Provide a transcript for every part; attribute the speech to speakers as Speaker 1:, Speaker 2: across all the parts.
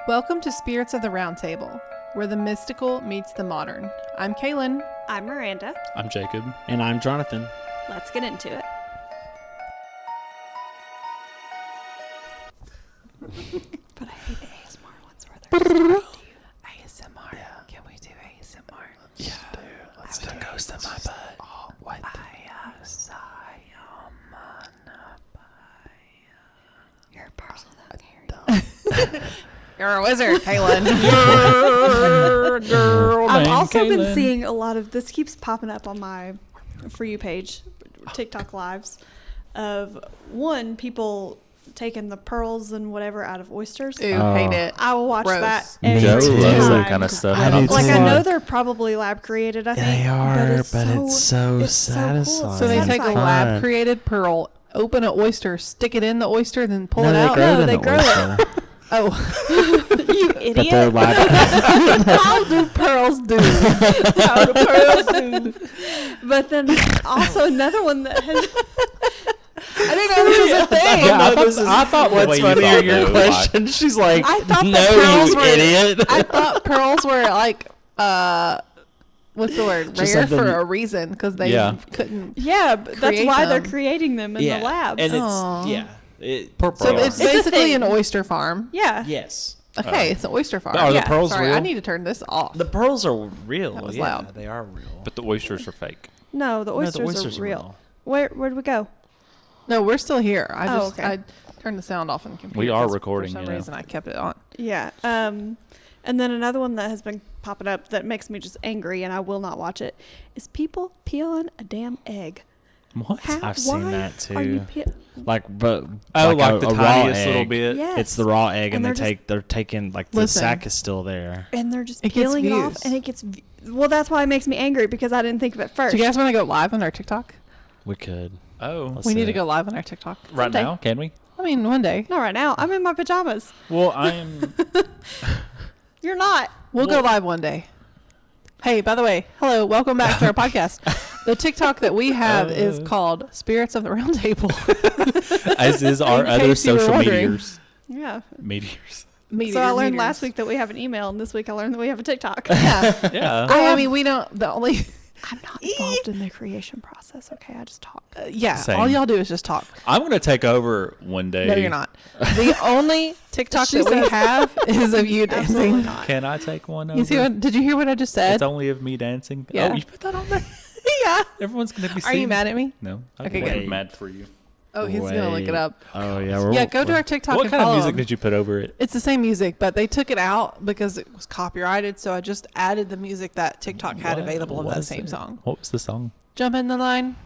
Speaker 1: Welcome to Spirits of the Roundtable, where the mystical meets the modern. I'm Kaylin.
Speaker 2: I'm Miranda.
Speaker 3: I'm Jacob.
Speaker 4: And I'm Jonathan.
Speaker 2: Let's get into it. But I hate ASMR ones where they're
Speaker 1: ASMR. Yeah. Can we do ASMR?
Speaker 3: Yeah, dude. Let's do ghost in my butt.
Speaker 1: Oh, what?
Speaker 2: You're a person without hair.
Speaker 1: You're a wizard, Kaylin.
Speaker 3: You're a girl
Speaker 2: I've
Speaker 3: named
Speaker 2: also been
Speaker 3: Kaylin.
Speaker 2: seeing a lot of this keeps popping up on my For You page, TikTok lives, of people taking the pearls and whatever out of oysters.
Speaker 1: Ooh,
Speaker 4: Oh.
Speaker 1: hate it.
Speaker 2: I will watch
Speaker 1: Gross.
Speaker 2: that
Speaker 4: Me
Speaker 2: every
Speaker 3: Joe
Speaker 4: too.
Speaker 3: loves that
Speaker 2: time.
Speaker 3: kind of stuff.
Speaker 4: I do
Speaker 2: Like,
Speaker 4: too.
Speaker 2: I know they're probably lab created, I think.
Speaker 4: They are,
Speaker 2: but it's
Speaker 4: so
Speaker 2: it's so
Speaker 4: satisfying.
Speaker 2: cool.
Speaker 1: So they take a
Speaker 2: Satisfying.
Speaker 1: lab-created pearl, open an oyster, stick it in the oyster, then pull
Speaker 4: No,
Speaker 1: it
Speaker 4: they
Speaker 1: out?
Speaker 4: grow
Speaker 2: No,
Speaker 4: in
Speaker 2: they
Speaker 4: the
Speaker 2: grow it.
Speaker 4: oyster.
Speaker 1: Oh.
Speaker 2: You
Speaker 4: But they're
Speaker 2: idiot.
Speaker 4: lab.
Speaker 1: How do pearls do?
Speaker 2: How do pearls do? But then also another one that has...
Speaker 1: I didn't know this was a thing.
Speaker 4: Yeah,
Speaker 3: No,
Speaker 4: I thought
Speaker 3: the way
Speaker 4: what's
Speaker 3: you
Speaker 4: funnier,
Speaker 3: thought,
Speaker 4: your
Speaker 3: though,
Speaker 4: question. She's like,
Speaker 1: I thought the
Speaker 4: no,
Speaker 1: pearls
Speaker 4: you
Speaker 1: were-
Speaker 4: idiot.
Speaker 1: I thought pearls were like, what's the word?
Speaker 4: Just
Speaker 1: Rare for
Speaker 4: something-
Speaker 1: a reason because they
Speaker 3: Yeah.
Speaker 1: couldn't.
Speaker 2: Yeah, but that's
Speaker 1: Create
Speaker 2: why they're
Speaker 1: them.
Speaker 2: creating them in the lab.
Speaker 4: And
Speaker 1: Aw.
Speaker 4: it's, yeah. It,
Speaker 1: So
Speaker 3: Pearls.
Speaker 1: it's
Speaker 2: It's a
Speaker 1: basically
Speaker 2: thing.
Speaker 1: an oyster farm.
Speaker 2: Yeah.
Speaker 4: yes.
Speaker 1: Okay, it's an oyster farm.
Speaker 3: Are the
Speaker 2: Yeah.
Speaker 3: pearls
Speaker 1: Sorry,
Speaker 3: real?
Speaker 1: I need to turn this off.
Speaker 4: The pearls are real.
Speaker 1: That was
Speaker 4: yeah,
Speaker 1: loud.
Speaker 4: they are real.
Speaker 3: But the oysters are fake.
Speaker 2: No, the oysters, are real. Where'd we go?
Speaker 1: No, we're still here. I just
Speaker 2: okay.
Speaker 1: I turned the sound off on the computer.
Speaker 3: We are
Speaker 1: 'cause
Speaker 3: recording,
Speaker 1: For some
Speaker 3: you know.
Speaker 1: reason, I kept it on.
Speaker 2: Yeah. And then another one that has been popping up that makes me just angry, and I will not watch it, is people peeling a damn egg.
Speaker 3: What?
Speaker 2: How,
Speaker 4: I've seen
Speaker 2: why
Speaker 4: that
Speaker 2: Are you
Speaker 4: too.
Speaker 2: like
Speaker 4: But
Speaker 3: Oh, like
Speaker 4: a
Speaker 3: the
Speaker 4: raw
Speaker 3: tiniest little
Speaker 4: egg.
Speaker 3: bit.
Speaker 2: Yes.
Speaker 4: It's the raw egg,
Speaker 2: And
Speaker 4: and
Speaker 2: they're
Speaker 4: they're taking like the
Speaker 1: Listen.
Speaker 4: sack is still there.
Speaker 2: and they're just
Speaker 1: It gets
Speaker 2: peeling it off,
Speaker 1: views.
Speaker 2: and it gets. Well, that's why it makes me angry because I didn't think of it first.
Speaker 1: Do you guys want to go live on our TikTok?
Speaker 4: We could.
Speaker 3: Oh.
Speaker 4: Let's
Speaker 1: We need
Speaker 4: see
Speaker 1: to
Speaker 4: it.
Speaker 1: go live on our TikTok.
Speaker 3: Right
Speaker 2: Someday.
Speaker 3: now? Can we?
Speaker 1: I mean, one day.
Speaker 2: Not right now. I'm in my pajamas.
Speaker 3: Well, I am.
Speaker 2: You're not.
Speaker 1: We'll go live one day. Hey, by the way, hello, welcome back to our podcast. The TikTok that we have is called Spirits of the Roundtable.
Speaker 3: As is our
Speaker 1: In
Speaker 3: other
Speaker 1: case you were
Speaker 3: social
Speaker 1: wondering.
Speaker 3: meteors.
Speaker 2: Yeah.
Speaker 3: Meteors.
Speaker 2: So I learned last week that we have an email, and this week I learned that we have a TikTok.
Speaker 1: Yeah.
Speaker 3: Yeah.
Speaker 1: I mean, we don't. The only.
Speaker 2: I'm not involved in the creation process. Okay, I just talk.
Speaker 1: Yeah.
Speaker 3: Same.
Speaker 1: All y'all do is just talk.
Speaker 3: I'm going to take over one day.
Speaker 1: No, you're not. The only TikTok
Speaker 2: She
Speaker 1: that we
Speaker 2: says-
Speaker 1: have is of you
Speaker 2: Absolutely
Speaker 1: dancing.
Speaker 2: not.
Speaker 3: Can I take one over?
Speaker 1: You see what? Did you hear what I just said?
Speaker 3: It's only of me dancing.
Speaker 1: Yeah.
Speaker 3: Oh, you put that on there?
Speaker 1: Yeah.
Speaker 3: Everyone's going to be
Speaker 1: Are
Speaker 3: seeing
Speaker 1: you mad at me?
Speaker 3: No.
Speaker 1: Okay,
Speaker 3: I'm
Speaker 1: good.
Speaker 3: mad for you.
Speaker 1: Oh, he's gonna look it up.
Speaker 4: Oh yeah.
Speaker 1: Yeah, go to our TikTok
Speaker 3: What
Speaker 1: and
Speaker 3: kind of
Speaker 1: follow
Speaker 3: music
Speaker 1: him.
Speaker 3: did you put over it?
Speaker 1: It's the same music, but they took it out because it was copyrighted. So I just added the music that TikTok had
Speaker 3: What
Speaker 1: available of that
Speaker 3: was
Speaker 1: same
Speaker 3: it?
Speaker 1: song.
Speaker 3: What was the song?
Speaker 1: Jump in the line.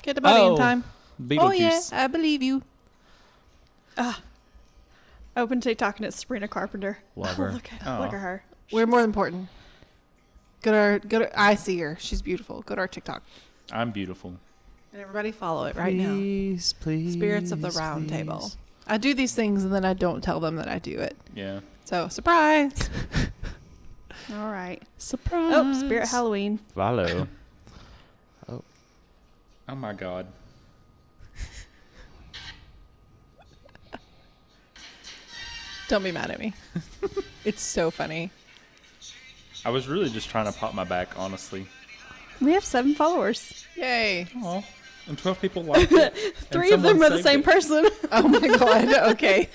Speaker 1: Get the body in
Speaker 3: Oh,
Speaker 1: time.
Speaker 3: Beetlejuice.
Speaker 1: Oh yeah, I believe you.
Speaker 2: Open TikTok and it's Sabrina Carpenter.
Speaker 3: Love her.
Speaker 2: Look at
Speaker 3: Aw.
Speaker 2: her.
Speaker 1: We're more important. Go to our. I see her. She's beautiful. Go to our TikTok.
Speaker 3: I'm beautiful.
Speaker 1: And everybody follow it right now.
Speaker 4: Please, please.
Speaker 1: Spirits of the Round
Speaker 4: please.
Speaker 1: Table. I do these things and then I don't tell them that I do it.
Speaker 3: Yeah.
Speaker 1: So surprise.
Speaker 2: All right.
Speaker 4: Surprise.
Speaker 2: Oh, Spirit Halloween.
Speaker 4: Follow.
Speaker 3: Oh my God.
Speaker 1: Don't be mad at me. It's so funny.
Speaker 3: I was really just trying to pop my back, honestly.
Speaker 2: We have 7 followers.
Speaker 1: Yay.
Speaker 3: Oh. And 12 people liked it.
Speaker 2: 3 of them are the same person.
Speaker 1: Oh my god. Okay.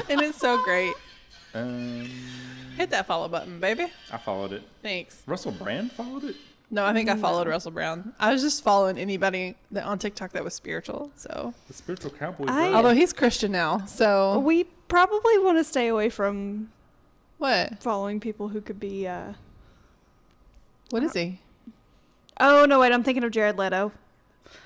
Speaker 1: And it's so great. Hit that follow button, baby.
Speaker 3: I followed it.
Speaker 1: Thanks.
Speaker 3: Russell Brand followed it?
Speaker 1: No, I think I followed Russell Brown. I was just following anybody that on TikTok that was spiritual. So,
Speaker 3: The spiritual cowboy.
Speaker 2: I-
Speaker 3: bro.
Speaker 1: although he's Christian now, so
Speaker 2: We probably want to stay away from
Speaker 1: what?
Speaker 2: following people who could be.
Speaker 1: What is he?
Speaker 2: Oh, no, wait. I'm thinking of Jared Leto.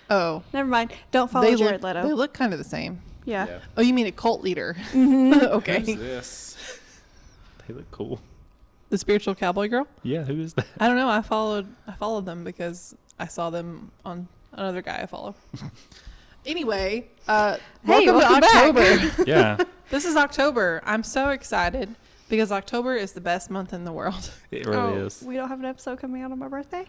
Speaker 1: Oh,
Speaker 2: Never mind. Don't follow Jared
Speaker 1: They
Speaker 2: Leto.
Speaker 1: look kind of the same.
Speaker 2: Yeah.
Speaker 1: Oh, you mean a cult leader?
Speaker 2: Mm-hmm.
Speaker 1: Okay.
Speaker 3: Who's this? They look cool.
Speaker 1: The spiritual cowboy girl?
Speaker 3: Yeah, who is that?
Speaker 1: I don't know. I followed them because I saw them on another guy I follow. Anyway, welcome to
Speaker 2: back.
Speaker 1: October.
Speaker 3: Yeah,
Speaker 1: This is October. I'm so excited because October is the best month in the world.
Speaker 3: it really
Speaker 2: Oh,
Speaker 3: is.
Speaker 2: we don't have an episode coming out on my birthday?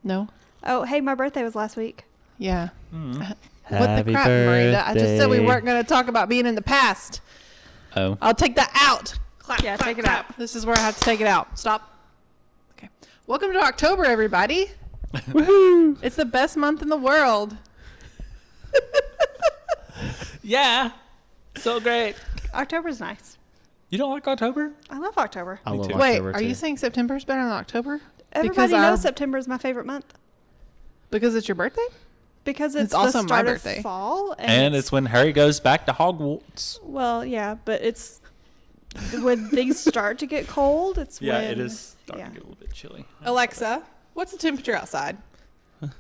Speaker 1: No?
Speaker 2: Oh, hey, my birthday was last week.
Speaker 1: Yeah.
Speaker 3: Mm.
Speaker 1: What the crap, Miranda? I just said we weren't going to talk about being in the past.
Speaker 3: Oh.
Speaker 1: I'll take that out. Clap,
Speaker 2: Yeah,
Speaker 1: clap,
Speaker 2: take it
Speaker 1: clap. This is where I have to take it out. Stop. Okay. Welcome to October, everybody.
Speaker 4: Woohoo!
Speaker 1: It's the best month in the world.
Speaker 3: Yeah. So great.
Speaker 2: October's nice.
Speaker 3: You don't like October?
Speaker 2: I love October.
Speaker 4: I love
Speaker 3: too.
Speaker 1: Wait,
Speaker 4: October
Speaker 1: are
Speaker 4: too.
Speaker 1: you saying September's better than October?
Speaker 2: Everybody
Speaker 1: our-
Speaker 2: knows September is my favorite month
Speaker 1: Because it's your birthday?
Speaker 2: because it's
Speaker 1: also
Speaker 2: the
Speaker 1: my
Speaker 2: start
Speaker 1: birthday.
Speaker 2: of fall,
Speaker 3: And it's when Harry goes back to Hogwarts.
Speaker 2: well, yeah, but it's when things start to get cold. It's
Speaker 3: Yeah,
Speaker 2: when,
Speaker 3: it is starting
Speaker 2: yeah.
Speaker 3: to get a little bit chilly.
Speaker 1: Alexa, what's the temperature outside?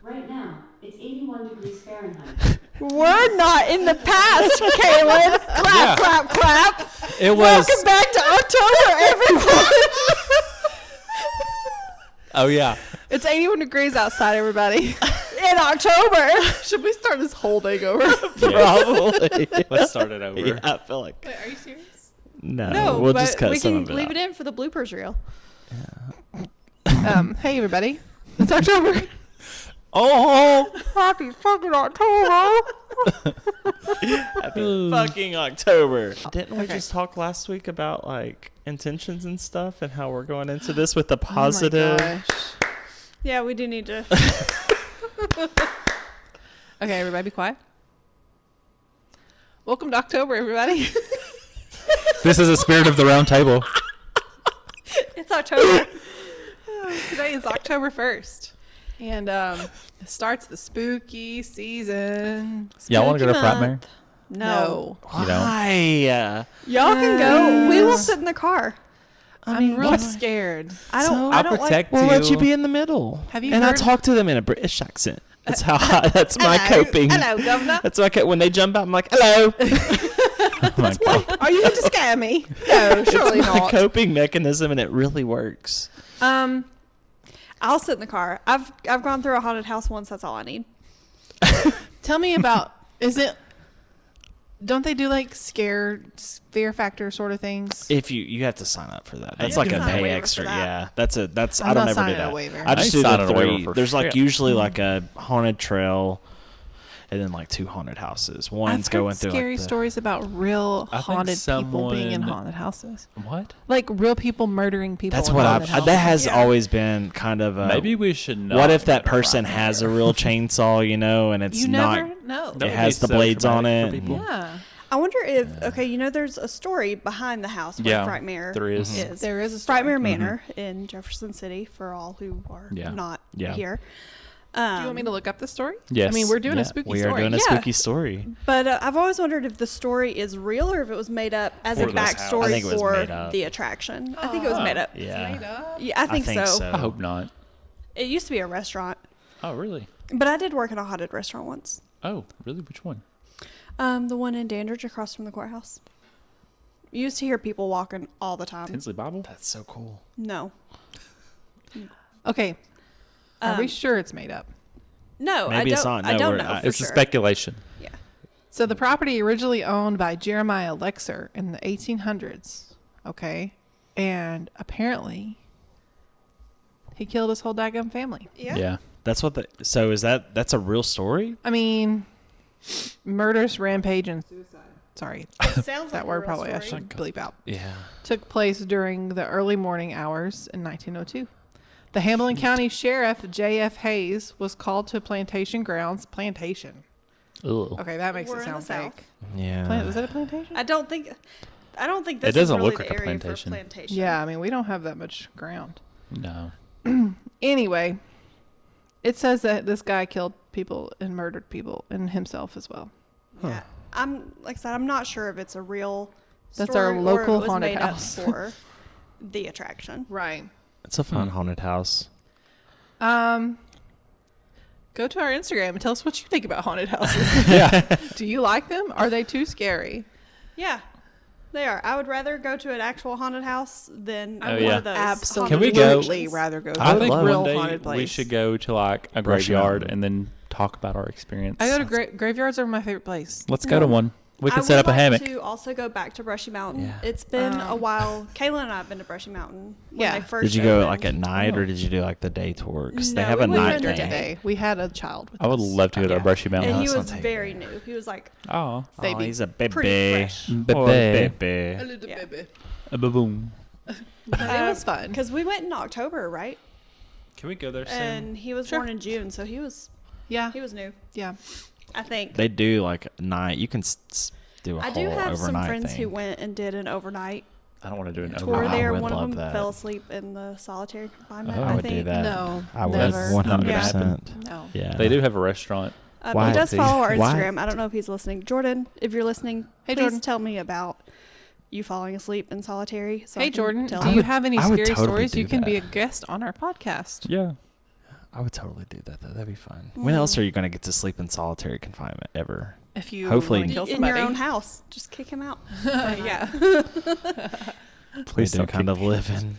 Speaker 5: Right now, it's 81 degrees Fahrenheit.
Speaker 2: We're not in the past, Kaylin. Clap,
Speaker 3: Yeah.
Speaker 2: clap, clap.
Speaker 3: It was.
Speaker 2: Welcome back to October, everyone.
Speaker 3: Oh yeah.
Speaker 1: It's 81 degrees outside, everybody.
Speaker 2: In October.
Speaker 1: Should we start this whole thing over?
Speaker 4: Probably.
Speaker 3: Let's start it over.
Speaker 4: Yeah, I feel like
Speaker 1: Wait, are you serious?
Speaker 2: No,
Speaker 4: we'll
Speaker 2: but
Speaker 4: just cut
Speaker 2: we
Speaker 4: some
Speaker 2: can
Speaker 4: of it
Speaker 2: leave
Speaker 4: out.
Speaker 2: it in for the bloopers reel.
Speaker 1: Hey, everybody. It's October.
Speaker 3: Oh.
Speaker 1: Happy fucking October.
Speaker 4: Happy fucking October. Didn't we
Speaker 1: Okay.
Speaker 4: just talk last week about like intentions and stuff and how we're going into this with the
Speaker 1: Oh my
Speaker 4: positive?
Speaker 1: gosh.
Speaker 2: Yeah, we do need to.
Speaker 1: Okay, everybody be quiet. Welcome to October, everybody.
Speaker 3: This is a spirit of the round table.
Speaker 2: It's October.
Speaker 1: Today is October 1st. And it starts the spooky season.
Speaker 3: Y'all want to go to
Speaker 2: Spooky
Speaker 3: Frightmare?
Speaker 2: month. No.
Speaker 3: You don't?
Speaker 4: Why?
Speaker 2: Y'all can go. We will sit in the car.
Speaker 1: I'm real
Speaker 4: what?
Speaker 1: scared.
Speaker 2: I don't.
Speaker 4: So-
Speaker 2: I
Speaker 3: I'll
Speaker 2: don't
Speaker 3: protect
Speaker 4: We'll
Speaker 3: you.
Speaker 4: let you be in the middle.
Speaker 1: Have you
Speaker 4: and I
Speaker 1: heard-
Speaker 4: talk to them in a British accent. That's how. That's my coping.
Speaker 1: Hello, governor.
Speaker 4: That's why when they jump out, I'm like, "Hello."
Speaker 3: Oh my God.
Speaker 1: Are you going to scare me? No, surely
Speaker 4: It's my
Speaker 1: not.
Speaker 4: coping mechanism, and it really works.
Speaker 2: I'll sit in the car. I've gone through a haunted house once. That's all I need.
Speaker 1: Tell me about, don't they do like fear factor sort of things?
Speaker 4: If you have to sign up for that. That's
Speaker 3: You
Speaker 4: like
Speaker 3: can
Speaker 4: a
Speaker 2: sign a
Speaker 4: pay
Speaker 2: waiver
Speaker 4: extra.
Speaker 2: for that.
Speaker 4: Yeah, that's.
Speaker 1: I'm
Speaker 4: I don't
Speaker 1: not
Speaker 4: ever do
Speaker 1: signing a
Speaker 4: that.
Speaker 1: waiver.
Speaker 4: I just
Speaker 3: I
Speaker 4: do
Speaker 3: signed
Speaker 4: the
Speaker 3: a waiver
Speaker 4: three.
Speaker 3: for
Speaker 4: There's like
Speaker 3: free.
Speaker 4: usually like a haunted trail, and then like 2 haunted houses. One's
Speaker 1: I've
Speaker 4: going
Speaker 1: heard
Speaker 4: through
Speaker 1: scary
Speaker 4: like the,
Speaker 1: stories about real
Speaker 3: I think
Speaker 1: haunted people being in
Speaker 3: someone-
Speaker 1: haunted houses.
Speaker 3: What?
Speaker 1: Like real people murdering people.
Speaker 4: That's
Speaker 1: in
Speaker 4: what
Speaker 1: haunted houses.
Speaker 4: that has
Speaker 2: Yeah.
Speaker 4: always been kind of a.
Speaker 3: Maybe we should know.
Speaker 4: What if that person has a real chainsaw, and it's
Speaker 1: You
Speaker 4: not.
Speaker 1: never know.
Speaker 3: That
Speaker 4: It
Speaker 3: would
Speaker 4: has
Speaker 3: be
Speaker 4: the
Speaker 3: so
Speaker 4: blades on
Speaker 3: traumatic
Speaker 4: it.
Speaker 3: for people.
Speaker 1: Yeah.
Speaker 2: I wonder if there's a story behind the house where
Speaker 3: Yeah,
Speaker 2: Frightmare
Speaker 3: there is.
Speaker 2: is.
Speaker 1: There is a story.
Speaker 2: Frightmare Manor in Jefferson City for all who are
Speaker 3: Yeah.
Speaker 2: not
Speaker 4: Yeah.
Speaker 2: here.
Speaker 1: Do you want me to look up the story?
Speaker 3: Yes.
Speaker 1: I mean, we're doing
Speaker 4: Yeah,
Speaker 1: a spooky
Speaker 4: we
Speaker 1: story.
Speaker 4: are doing a
Speaker 2: Yeah.
Speaker 4: spooky story.
Speaker 2: But I've always wondered if the story is real or if it was made up as
Speaker 3: For
Speaker 2: a
Speaker 3: this house.
Speaker 4: I
Speaker 2: backstory
Speaker 4: think it was
Speaker 2: for
Speaker 4: made up.
Speaker 2: the attraction. I think it was made up.
Speaker 4: Yeah.
Speaker 1: Made up.
Speaker 2: Yeah, I think, so.
Speaker 3: I hope not.
Speaker 2: It used to be a restaurant,
Speaker 3: Oh, really?
Speaker 2: but I did work in a haunted restaurant once.
Speaker 3: Oh, really? Which one?
Speaker 2: The one in Dandridge across from the courthouse. You used to hear people walking all the time.
Speaker 3: Tinsley Bible?
Speaker 4: That's so cool.
Speaker 2: No.
Speaker 1: Okay. Are we
Speaker 2: Um,
Speaker 1: sure it's made up?
Speaker 2: No,
Speaker 4: Maybe
Speaker 2: I
Speaker 4: it's
Speaker 2: don't.
Speaker 4: not.
Speaker 2: I
Speaker 4: No,
Speaker 2: don't
Speaker 4: we're-
Speaker 2: know for
Speaker 3: It's
Speaker 2: sure.
Speaker 3: a speculation.
Speaker 2: Yeah.
Speaker 1: So the property originally owned by Jeremiah Lexer in the 1800s. Okay. And apparently he killed his whole daggum family.
Speaker 2: Yeah.
Speaker 4: That's what the. So is that's a real story?
Speaker 1: I mean, murderous rampage and suicide. Sorry,
Speaker 2: It sounds
Speaker 1: that
Speaker 2: like
Speaker 1: word
Speaker 2: a real
Speaker 1: probably I
Speaker 2: story.
Speaker 1: should bleep out.
Speaker 4: Yeah.
Speaker 1: Took place during the early morning hours in 1902. The Hamilton County Sheriff J.F. Hayes was called to plantation grounds. Plantation.
Speaker 3: Ugh.
Speaker 1: Okay, that makes
Speaker 2: We're
Speaker 1: it
Speaker 2: in the
Speaker 1: sound
Speaker 2: South.
Speaker 1: fake.
Speaker 4: Yeah.
Speaker 1: Was that a plantation?
Speaker 2: I don't think this
Speaker 3: It doesn't
Speaker 2: is really
Speaker 3: look
Speaker 2: the
Speaker 3: like a
Speaker 2: area
Speaker 3: plantation.
Speaker 2: for plantation.
Speaker 1: Yeah, I mean, we don't have that much ground.
Speaker 3: No.
Speaker 1: Anyway, it says that this guy killed people and murdered people and himself as well.
Speaker 2: Yeah. Like I said, I'm not sure if it's a real
Speaker 1: That's
Speaker 2: story
Speaker 1: our
Speaker 2: or
Speaker 1: local
Speaker 2: if it was
Speaker 1: haunted
Speaker 2: made
Speaker 1: house.
Speaker 2: up for the attraction.
Speaker 1: Right.
Speaker 4: It's a fun haunted house.
Speaker 1: Go to our Instagram and tell us what you think about haunted houses.
Speaker 3: Yeah.
Speaker 1: Do you like them? Are they too scary?
Speaker 2: Yeah. They are. I would rather go to an actual haunted house than
Speaker 3: Oh,
Speaker 2: one
Speaker 3: yeah.
Speaker 2: of those.
Speaker 1: Absolutely.
Speaker 3: Can we go-
Speaker 1: Rather go to
Speaker 3: I
Speaker 1: a
Speaker 3: think
Speaker 1: real
Speaker 3: one day
Speaker 1: haunted place.
Speaker 3: we should go to like a
Speaker 4: Brush
Speaker 3: graveyard
Speaker 4: Mountain.
Speaker 3: and then talk about our experience.
Speaker 1: I go to graveyards are my favorite place.
Speaker 3: Let's go to one. We
Speaker 2: I
Speaker 3: can set up
Speaker 2: would
Speaker 3: a
Speaker 2: like
Speaker 3: hammock.
Speaker 2: to also go back to Brushy Mountain.
Speaker 4: Yeah.
Speaker 2: It's been a while. Kayla and I have been to Brushy Mountain. When
Speaker 1: Yeah.
Speaker 2: they first
Speaker 4: Did you go
Speaker 2: opened.
Speaker 4: like at night or did you do like the day tour? Because they
Speaker 2: No,
Speaker 4: have
Speaker 2: we
Speaker 4: a
Speaker 2: went
Speaker 4: night
Speaker 2: during
Speaker 1: During
Speaker 2: day.
Speaker 1: the day. We had a child with
Speaker 3: I would
Speaker 1: us.
Speaker 3: love to go to
Speaker 4: Yeah.
Speaker 3: a Brushy Mountain.
Speaker 2: And he
Speaker 4: That's
Speaker 2: was
Speaker 4: not
Speaker 2: very
Speaker 4: taking
Speaker 2: new. He was like
Speaker 3: Oh,
Speaker 1: Baby.
Speaker 4: Oh, he's a baby.
Speaker 2: pretty fresh.
Speaker 3: baby.
Speaker 1: A little
Speaker 2: Yeah.
Speaker 1: baby.
Speaker 3: A baboon.
Speaker 1: But it was fun.
Speaker 2: Because we went in October, right?
Speaker 3: Can we go there soon?
Speaker 2: And he was
Speaker 1: Sure.
Speaker 2: born in June, so he was
Speaker 1: Yeah.
Speaker 2: new.
Speaker 1: Yeah.
Speaker 2: I think.
Speaker 4: They do like night. You can do a
Speaker 2: I
Speaker 4: whole
Speaker 2: do have some
Speaker 4: overnight
Speaker 2: friends
Speaker 4: thing.
Speaker 2: who went and did an overnight
Speaker 3: I don't want to do an
Speaker 2: tour
Speaker 4: I
Speaker 2: there.
Speaker 4: would
Speaker 2: One of
Speaker 4: love
Speaker 2: them
Speaker 4: that.
Speaker 2: fell asleep in the solitary confinement.
Speaker 3: Oh,
Speaker 4: I
Speaker 2: I
Speaker 4: would
Speaker 2: think.
Speaker 4: do that.
Speaker 1: No,
Speaker 4: I would
Speaker 1: never.
Speaker 4: 100%.
Speaker 1: No.
Speaker 4: Yeah.
Speaker 3: They do have a restaurant.
Speaker 4: Why?
Speaker 2: He does follow our
Speaker 4: Why?
Speaker 2: Instagram. I don't know if he's listening. Jordan, if you're listening,
Speaker 1: Hey,
Speaker 2: please
Speaker 1: Jordan.
Speaker 2: tell me about you falling asleep in solitary. So I
Speaker 1: Hey,
Speaker 2: can
Speaker 1: Jordan,
Speaker 2: tell
Speaker 1: do
Speaker 2: him.
Speaker 1: you have any
Speaker 4: I would
Speaker 1: scary
Speaker 4: totally
Speaker 1: stories?
Speaker 4: do
Speaker 1: You can be a
Speaker 4: that.
Speaker 1: guest on our podcast.
Speaker 3: Yeah.
Speaker 4: I would totally do that though. That'd be fun. When else are you going to get to sleep in solitary confinement ever?
Speaker 1: If you
Speaker 4: Hopefully-
Speaker 1: wanna kill
Speaker 2: in
Speaker 1: somebody.
Speaker 2: your own house? Just kick him out.
Speaker 1: Yeah.
Speaker 3: Please
Speaker 4: We do
Speaker 3: don't
Speaker 4: kind
Speaker 3: kick
Speaker 4: of live in.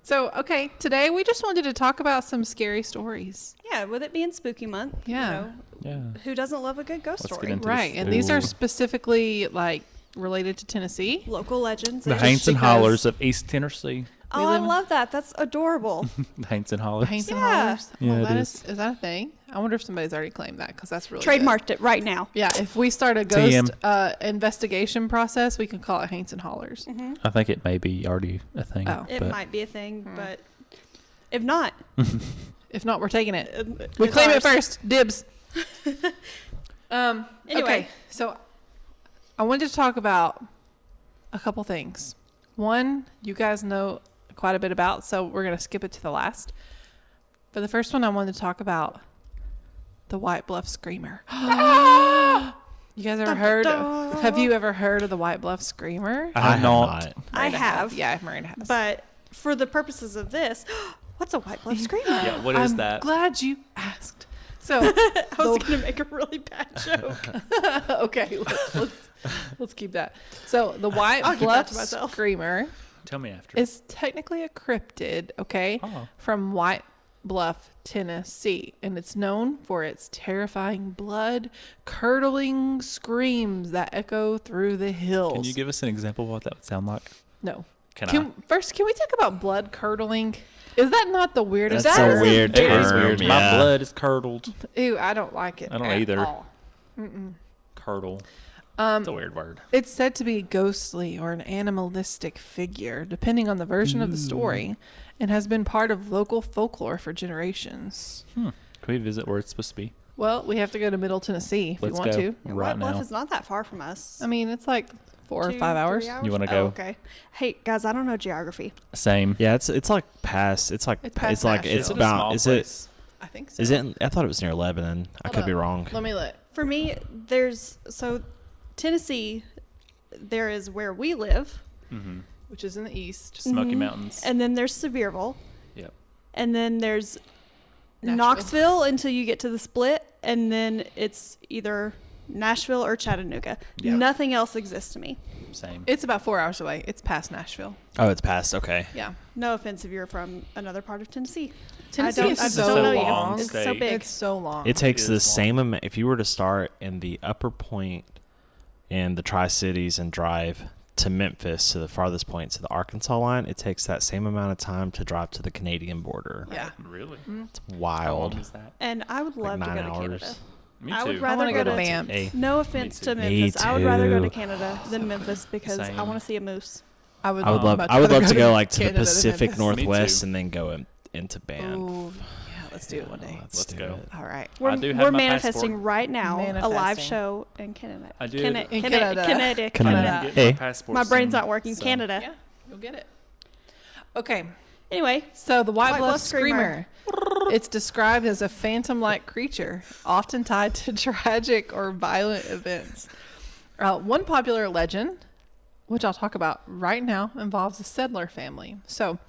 Speaker 1: So, okay, today we just wanted to talk about some scary stories.
Speaker 2: Yeah, with it being spooky month.
Speaker 1: Yeah.
Speaker 3: Yeah.
Speaker 2: Who doesn't love a good ghost
Speaker 3: Let's get
Speaker 2: story?
Speaker 3: into
Speaker 1: Right.
Speaker 3: this.
Speaker 1: And these are
Speaker 3: Ooh.
Speaker 1: specifically like related to Tennessee.
Speaker 2: Local legends.
Speaker 3: The
Speaker 2: It's
Speaker 3: Haints and
Speaker 1: because-
Speaker 3: Hollers of East Tennessee.
Speaker 2: Oh,
Speaker 1: We
Speaker 2: I
Speaker 1: live-
Speaker 2: love that. That's adorable.
Speaker 3: The Haints and Hollers.
Speaker 1: Haints and
Speaker 2: Yeah.
Speaker 1: Hollers.
Speaker 3: Yeah,
Speaker 1: Well,
Speaker 3: it
Speaker 1: that
Speaker 3: is.
Speaker 1: is that a thing? I wonder if somebody's already claimed that because that's really good.
Speaker 2: Trademarked it right now.
Speaker 1: Yeah, if we start a ghost investigation process, we can call it Haints and Hollers.
Speaker 3: I think it may be already a thing.
Speaker 1: Oh.
Speaker 2: It
Speaker 3: but
Speaker 2: might be a thing, but if not,
Speaker 1: If not, we're taking it.
Speaker 2: it's
Speaker 1: We claim it
Speaker 2: ours.
Speaker 1: first. Dibs.
Speaker 2: Anyway.
Speaker 1: Okay, so I wanted to talk about a couple things. One, you guys know quite a bit about, so we're going to skip it to the last. But the first one I wanted to talk about, the White Bluff Screamer. You guys ever heard? Have you ever heard of the White Bluff Screamer?
Speaker 3: I have not.
Speaker 2: I
Speaker 1: Miranda
Speaker 2: have.
Speaker 1: Yeah, Miranda has.
Speaker 2: But for the purposes of this, what's a white bluff screamer?
Speaker 3: Yeah, what is
Speaker 1: I'm
Speaker 3: that?
Speaker 1: glad you asked. So,
Speaker 2: I was going to make a really bad joke.
Speaker 1: okay, let's keep that. So the White
Speaker 2: I'll keep that
Speaker 1: Bluff
Speaker 2: to myself.
Speaker 1: Screamer
Speaker 3: Tell me after.
Speaker 1: is technically a cryptid, okay,
Speaker 3: Oh.
Speaker 1: from White Bluff, Tennessee, and it's known for its terrifying blood-curdling screams that echo through the hills.
Speaker 3: Can you give us an example of what that would sound like?
Speaker 1: No.
Speaker 3: Can
Speaker 1: First, can we talk about blood curdling? Is that not the weirdest?
Speaker 4: That's
Speaker 2: That
Speaker 4: a
Speaker 2: is
Speaker 4: weird
Speaker 3: It
Speaker 2: very
Speaker 3: is
Speaker 4: term.
Speaker 3: weird.
Speaker 4: Yeah.
Speaker 3: My blood is curdled.
Speaker 1: Ew, I don't like it.
Speaker 3: I don't
Speaker 1: at
Speaker 3: either.
Speaker 1: all.
Speaker 3: Curdle. It's a weird word.
Speaker 1: It's said to be ghostly or an animalistic figure, depending on the version of the story, and has been part of local folklore for generations.
Speaker 3: Can we visit where it's supposed to be?
Speaker 1: Well, we have to go to Middle Tennessee if
Speaker 3: Let's
Speaker 1: we want
Speaker 3: go
Speaker 1: to.
Speaker 3: right
Speaker 2: White Bluff
Speaker 3: now.
Speaker 2: is not that far from us.
Speaker 1: I mean, it's like 4 or
Speaker 2: 2,
Speaker 1: 5 hours.
Speaker 2: 3
Speaker 3: You wanna
Speaker 2: Oh,
Speaker 3: go?
Speaker 2: okay. Hey, guys, I don't know geography.
Speaker 3: Same.
Speaker 4: Yeah, it's like past. It's like
Speaker 1: It's past
Speaker 4: it's like
Speaker 1: Nashville.
Speaker 4: it's
Speaker 3: Is it a small
Speaker 4: about. Is
Speaker 3: place?
Speaker 1: I think so.
Speaker 4: it? Is it? I thought it was near Lebanon. I
Speaker 1: Hold
Speaker 4: could be
Speaker 1: up.
Speaker 4: wrong.
Speaker 1: Let me look.
Speaker 2: For me, Tennessee, there is where we live,
Speaker 3: Mm-hmm.
Speaker 1: Which is in the east.
Speaker 3: Smoky Mountains.
Speaker 2: and then there's Sevierville,
Speaker 3: Yep.
Speaker 2: and then there's
Speaker 1: Nashville.
Speaker 2: Knoxville until you get to the split, and then it's either Nashville or Chattanooga.
Speaker 3: Yeah.
Speaker 2: Nothing else exists to me.
Speaker 3: Same.
Speaker 1: It's about 4 hours away. It's past Nashville.
Speaker 4: Oh, it's past. Okay.
Speaker 1: Yeah.
Speaker 2: No offense if you're from another part of Tennessee.
Speaker 1: Tennessee
Speaker 2: don't-
Speaker 1: is
Speaker 2: I
Speaker 1: so
Speaker 2: don't know you.
Speaker 1: long.
Speaker 2: It's so
Speaker 3: state.
Speaker 2: big.
Speaker 1: It's so long.
Speaker 4: It takes
Speaker 3: is
Speaker 4: the
Speaker 3: long.
Speaker 4: same amount. If you were to start in the upper point in the Tri-Cities and drive to Memphis to the farthest point to the Arkansas line, it takes that same amount of time to drive to the Canadian border.
Speaker 1: Yeah.
Speaker 3: Really?
Speaker 4: It's
Speaker 3: How long
Speaker 4: wild.
Speaker 3: is that?
Speaker 2: And I would love to go
Speaker 4: 9
Speaker 2: to
Speaker 4: hours.
Speaker 2: Canada.
Speaker 3: Me
Speaker 2: I
Speaker 3: too.
Speaker 2: would
Speaker 1: I
Speaker 2: rather
Speaker 1: want to go to
Speaker 2: to-
Speaker 1: Banff.
Speaker 4: Hey,
Speaker 2: No offense to
Speaker 3: too.
Speaker 4: Me
Speaker 2: Memphis. I would rather go to
Speaker 4: too.
Speaker 2: Canada than Memphis because I
Speaker 3: Same.
Speaker 2: want to see a moose.
Speaker 1: I would
Speaker 4: I would love.
Speaker 1: much
Speaker 4: I would
Speaker 1: rather
Speaker 4: love to go like to the
Speaker 1: Canada than
Speaker 4: Pacific
Speaker 1: Memphis.
Speaker 4: Northwest
Speaker 3: too.
Speaker 4: and then go into Banff.
Speaker 1: Ooh, yeah, let's do it one day.
Speaker 4: Let's
Speaker 3: Let's
Speaker 4: do
Speaker 3: go.
Speaker 4: it.
Speaker 1: All right.
Speaker 2: We're,
Speaker 3: do have
Speaker 2: we're
Speaker 3: my
Speaker 2: manifesting
Speaker 3: passport.
Speaker 2: right now a live
Speaker 1: Manifesting.
Speaker 2: show in Canada.
Speaker 3: I do.
Speaker 1: In Canada.
Speaker 2: Canada.
Speaker 4: Canada.
Speaker 3: Get
Speaker 1: Hey.
Speaker 3: my passport
Speaker 2: My brain's
Speaker 3: soon,
Speaker 2: not working.
Speaker 3: so-
Speaker 2: Canada.
Speaker 1: Yeah, you'll get it. Okay.
Speaker 2: Anyway,
Speaker 1: So the White
Speaker 2: White
Speaker 1: Bluff
Speaker 2: Bluff
Speaker 1: Screamer. It's described as a phantom-like creature, often tied to tragic or violent events. One popular legend, which I'll talk about right now, involves a settler family. So,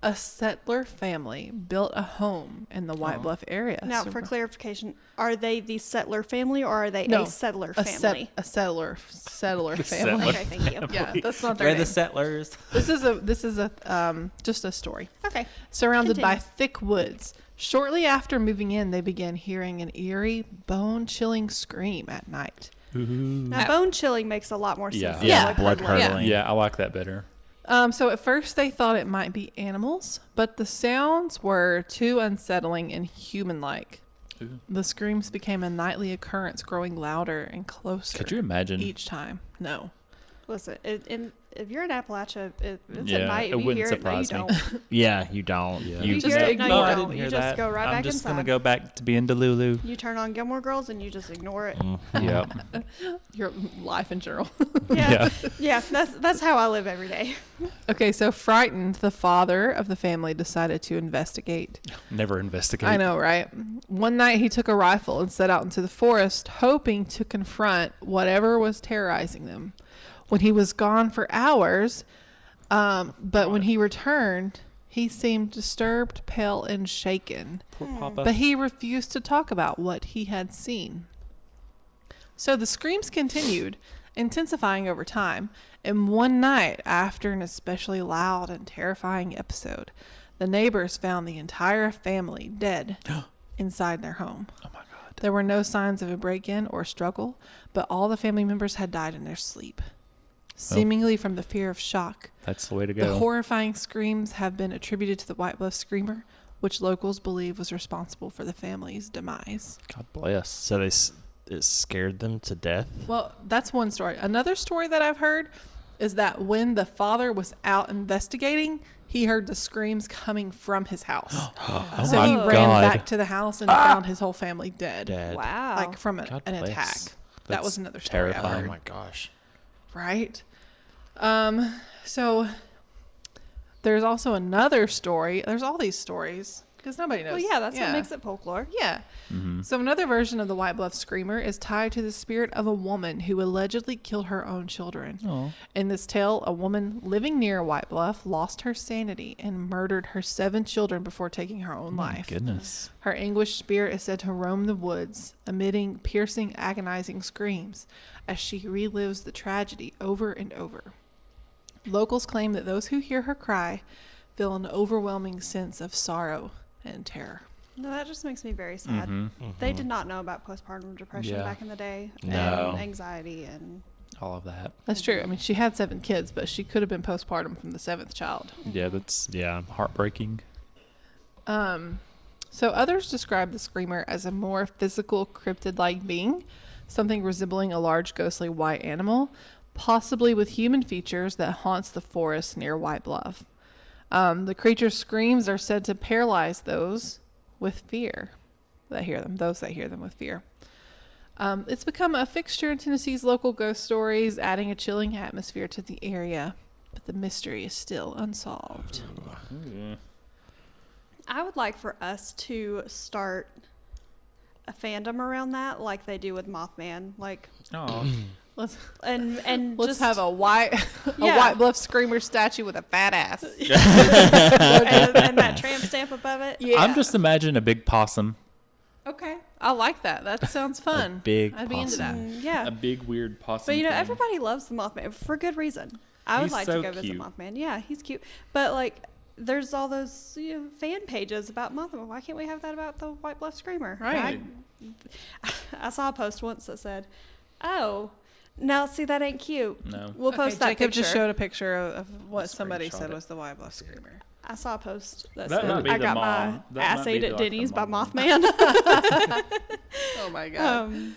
Speaker 1: a settler family built a home in the White Bluff area.
Speaker 2: now
Speaker 1: So
Speaker 2: for clarification, are they the settler family or are they
Speaker 1: No,
Speaker 2: a settler
Speaker 1: a
Speaker 2: family?
Speaker 1: settler family.
Speaker 3: settler.
Speaker 2: Okay, thank you.
Speaker 1: Yeah, that's not their
Speaker 3: We're
Speaker 1: name.
Speaker 3: the settlers.
Speaker 1: This is a just a story.
Speaker 2: Okay.
Speaker 1: Surrounded by
Speaker 2: Continue.
Speaker 1: thick woods. Shortly after moving in, they began hearing an eerie, bone-chilling scream at night.
Speaker 2: Now, bone chilling makes a lot more sense.
Speaker 3: Yeah.
Speaker 2: than,
Speaker 1: Yeah,
Speaker 2: like,
Speaker 4: blood
Speaker 2: hard
Speaker 4: curdling.
Speaker 3: Yeah, I like that better.
Speaker 1: So at first they thought it might be animals, but the sounds were too unsettling and human-like.
Speaker 3: Ooh.
Speaker 1: The screams became a nightly occurrence, growing louder and closer.
Speaker 3: Could you imagine?
Speaker 1: each time? No.
Speaker 2: Listen, if you're in Appalachia, it's
Speaker 3: Yeah,
Speaker 2: at night.
Speaker 3: it
Speaker 2: If you
Speaker 3: wouldn't
Speaker 2: hear it, no, you
Speaker 3: surprise me.
Speaker 2: don't.
Speaker 4: Yeah, you don't.
Speaker 3: Yeah.
Speaker 4: You
Speaker 2: You
Speaker 4: just
Speaker 2: hear it? No, you
Speaker 3: I
Speaker 2: don't.
Speaker 3: didn't hear
Speaker 2: You just
Speaker 3: that.
Speaker 2: go right
Speaker 3: I'm
Speaker 2: back
Speaker 3: just gonna
Speaker 2: inside.
Speaker 3: go back to being Delulu.
Speaker 2: You turn on Gilmore Girls and you just ignore it.
Speaker 3: Yep.
Speaker 1: Your life in general.
Speaker 2: Yeah, yeah. That's how I live every day.
Speaker 1: Okay, so frightened, the father of the family decided to investigate.
Speaker 3: Never investigate.
Speaker 1: I know, right? One night he took a rifle and set out into the forest, hoping to confront whatever was terrorizing them. When he was gone for hours, but when he returned, he seemed disturbed, pale, and shaken.
Speaker 3: Poor Papa.
Speaker 1: But he refused to talk about what he had seen. So the screams continued, intensifying over time. And one night, after an especially loud and terrifying episode, the neighbors found the entire family dead inside their home.
Speaker 3: Oh my God.
Speaker 1: There were no signs of a break-in or struggle, but all the family members had died in their sleep, seemingly from the fear of shock.
Speaker 3: That's the way to
Speaker 1: The
Speaker 3: go.
Speaker 1: horrifying screams have been attributed to the White Bluff Screamer, which locals believe was responsible for the family's demise.
Speaker 3: God bless.
Speaker 4: So it scared them to death.
Speaker 1: Well, that's one story. Another story that I've heard is that when the father was out investigating, he heard the screams coming from his house.
Speaker 3: Oh
Speaker 1: So
Speaker 3: my
Speaker 1: he
Speaker 3: God.
Speaker 1: ran back to the house and found his whole family dead.
Speaker 4: Dead.
Speaker 2: Wow.
Speaker 1: Like from
Speaker 3: God
Speaker 1: an
Speaker 3: bless.
Speaker 1: attack. That
Speaker 3: That's
Speaker 1: was another story I
Speaker 3: terrifying.
Speaker 4: Oh
Speaker 1: heard.
Speaker 4: my gosh.
Speaker 1: Right? So there's also another story. There's all these stories because nobody knows.
Speaker 2: well, yeah, that's what makes it folklore.
Speaker 1: Yeah.
Speaker 3: Mm-hmm.
Speaker 1: So another version of the White Bluff Screamer is tied to the spirit of a woman who allegedly killed her own children.
Speaker 3: Oh.
Speaker 1: In this tale, a woman living near White Bluff lost her sanity and murdered her 7 children before taking her own
Speaker 3: My
Speaker 1: life.
Speaker 3: goodness.
Speaker 1: Her anguished spirit is said to roam the woods, emitting piercing, agonizing screams as she relives the tragedy over and over. Locals claim that those who hear her cry feel an overwhelming sense of sorrow and terror.
Speaker 2: No, that just makes me very sad.
Speaker 3: Mm-hmm.
Speaker 2: They did not know about postpartum depression
Speaker 3: Yeah.
Speaker 2: back in the day,
Speaker 4: No.
Speaker 2: and anxiety, and
Speaker 3: All of that.
Speaker 1: That's true. I mean, she had 7 kids, but she could have been postpartum from the 7th child.
Speaker 3: Yeah, that's
Speaker 4: Yeah.
Speaker 3: heartbreaking.
Speaker 1: So others describe the screamer as a more physical cryptid-like being, something resembling a large ghostly white animal, possibly with human features that haunts the forest near White Bluff. The creature's screams are said to paralyze those with fear that hear them, those that hear them with fear. It's become a fixture in Tennessee's local ghost stories, adding a chilling atmosphere to the area, but the mystery is still unsolved.
Speaker 2: I would like for us to start a fandom around that, like they do with Mothman, like
Speaker 3: Oh.
Speaker 1: Let's
Speaker 2: and
Speaker 1: let's
Speaker 2: just
Speaker 1: have a White
Speaker 2: Yeah.
Speaker 1: White Bluff Screamer statue with a fat ass.
Speaker 2: and that tramp stamp above it.
Speaker 1: Yeah.
Speaker 3: I'm just imagining a big possum.
Speaker 1: okay. I like that. That sounds fun.
Speaker 4: big
Speaker 1: I'd be into that.
Speaker 2: Yeah,
Speaker 3: A big weird possum.
Speaker 2: but you know
Speaker 3: thing.
Speaker 2: everybody loves the Mothman for good reason. I would
Speaker 3: He's
Speaker 2: like
Speaker 3: so
Speaker 2: to go visit
Speaker 3: cute.
Speaker 2: Mothman. Yeah, he's cute, but like. There's all those fan pages about Mothman. Why can't we have that about the White Bluff Screamer?
Speaker 1: Right.
Speaker 2: I saw a post once that said, "Oh, now see that ain't cute.
Speaker 3: No.
Speaker 2: We'll post that
Speaker 1: Jacob
Speaker 2: picture."
Speaker 1: just showed a picture of what
Speaker 3: Screenshot
Speaker 1: somebody said
Speaker 3: it.
Speaker 1: was the White Bluff Screamer.
Speaker 2: I saw a post that
Speaker 3: That might
Speaker 2: said,
Speaker 3: be
Speaker 2: "I
Speaker 3: the
Speaker 2: got
Speaker 3: mom.
Speaker 2: my
Speaker 3: That
Speaker 2: ass
Speaker 3: might be
Speaker 2: ate
Speaker 3: the,
Speaker 2: at
Speaker 3: like, the
Speaker 2: Denny's by
Speaker 3: mom.
Speaker 2: Mothman."
Speaker 1: Oh my god.